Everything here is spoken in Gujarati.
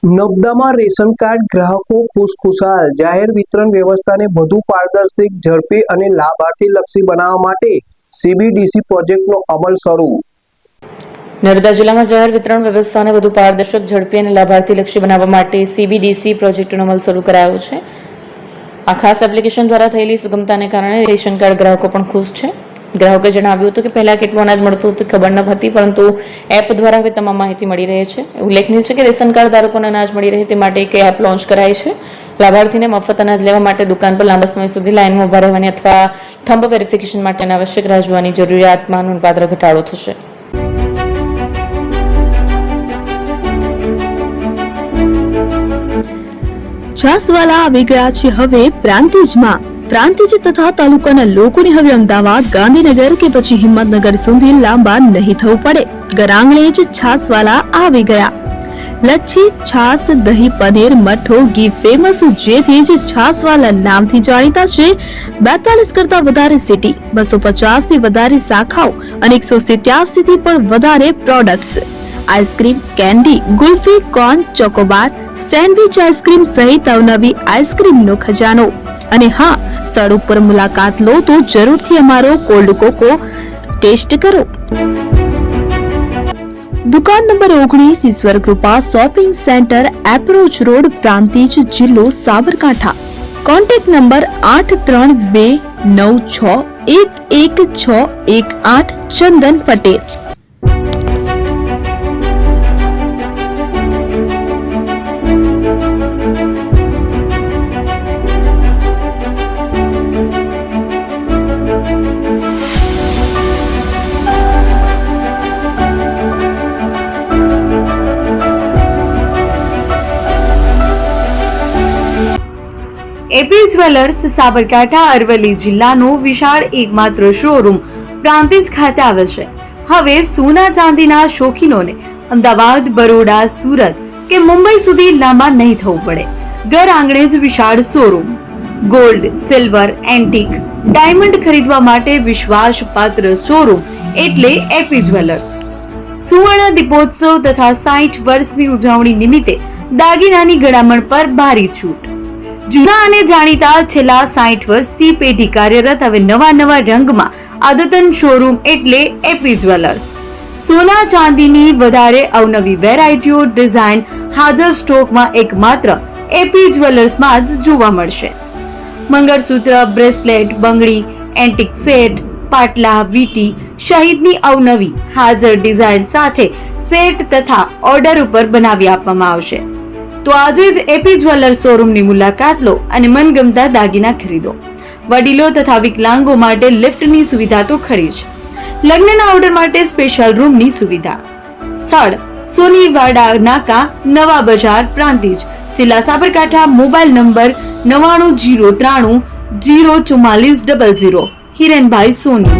નબદામાં રેશન કાર્ડ ગ્રાહકો ખુશખુશાલ। જાહેર વિતરણ વ્યવસ્થાને વધુ પારદર્શક, ઝડપી અને લાભાર્થીલક્ષી બનાવવા માટે સીબીડીસી પ્રોજેક્ટનો અમલ શરૂ। નર્મદા જિલ્લામાં જાહેર વિતરણ વ્યવસ્થાને વધુ પારદર્શક, ઝડપી અને લાભાર્થીલક્ષી બનાવવા માટે સીબીડીસી પ્રોજેક્ટનો અમલ શરૂ કરાયો છે। આ ખાસ એપ્લિકેશન દ્વારા થયેલી સુગમતાને કારણે રેશન કાર્ડ ગ્રાહકો પણ ખુશ છે। ગ્રાહકોએ જણાવ્યું હતું કે પહેલા કેટલું અનાજ મળતું હતું ખબર ન હતી, પરંતુ એપ દ્વારા હવે તમામ માહિતી મળી રહે છે। ઉલ્લેખનીય છે કે રેશન કાર્ડ ધારકોને અનાજ મળી રહે તે માટે એક એપ લોન્ચ કરાઈ છે। લાભાર્થીને મફત અનાજ લેવા માટે દુકાન પર લાંબા સમય સુધી લાઇનમાં ઉભા રહેવાની અથવા થંબ વેરિફિકેશન માટે અનાવશ્યક રાહ જોવાની જરૂરિયાતમાં નોંધપાત્ર ઘટાડો થશે। છાસવાલા આવી ગયા છે હવે પ્રાંતિજમાં। પ્રાંતિજ તથા તાલુકાના લોકોને હવે અમદાવાદ, ગાંધીનગર કે પછી હિંમતનગર સુધી લાંબા નહીં થવું પડે। ઘર આંગણે જ છાસવાલા આવી ગયા। લચ્છી, છાસ, દહીં, પનીર, મઠ્ઠો, ઘી ફેમસ, જેથી જ છાસવાલા નામથી જાણીતા છે। 42 કરતા વધારે સિટી, 250 થી વધારે શાખાઓ અને 187 થી પણ વધારે products. Ice cream, candy, kulfi, corn, Chocobar, sandwich ice cream સહિત અવનવી આઈસ્ક્રીમનો ખજાનો। અને હા, સ્થળ ઉપર મુલાકાત લો તો જરૂરથી અમારો કોલ્ડ કોકો ટેસ્ટ કરો। દુકાન number 19, Ishwar Krupa shopping centre, approach road, Prantij, જિલ્લો Sabarkantha. Contact number 8329611618 Chandan Patel. A P jewellers Sabarkantha Aravalli જિલ્લાનો વિશાળ એકમાત્ર શોરૂમ પ્રાંતિજ ખાતે આવેલ છે। હવે સોના ચાંદીના શોખીનોને અમદાવાદ, બરોડા, સુરત કે મુંબઈ સુધી લાંબા નહીં થવું પડે। ઘર આંગણે જ વિશાળ showroom. Gold, silver, antique, diamond ખરીદવા માટે વિશ્વાસપાત્ર શોરૂમ એટલે એપી જ્વેલર્સ। સુવર્ણ દીપોત્સવ તથા 60 વર્ષની ઉજવણી નિમિત્તે દાગીનાની ગળામણ પર ભારી છૂટ। જૂના અને જાણીતા છેલ્લા 60 વર્ષથી પેઢી કાર્યરત હવે નવા રંગમાં અદ્યતન શોરૂમ એટલે એપી જ્વેલર્સ। સોના ચાંદીની વધારે અવનવી વેરાયટીઓ, ડિઝાઇન હાજર સ્ટોકમાં એકમાત્ર એપી જ્વેલર્સમાં જ જોવા મળશે। મંગળસૂત્ર, બ્રેસલેટ, બંગડી, એન્ટિક સેટ, પાટલા, વીટી સહિતની અવનવી હાજર ડિઝાઇન સાથે સેટ તથા ઓર્ડર ઉપર બનાવી આપવામાં આવશે। તો આજે જ એપી જ્વેલર્સ શોરૂમની મુલાકાત લો અને મનગમતા દાગીના ખરીદો। વડીલો તથા વિકલાંગો માટે લિફ્ટની સુવિધા તો ખરી જ, લગ્નના ઓર્ડર માટે સ્પેશિયલ રૂમની સુવિધા। સ્થળ સોનીવાડા નાકા, નવા બજાર, પ્રાંતિજ, જિલ્લા સાબરકાંઠા। Mobile number 9903304400। હિરેનભાઈ સોની।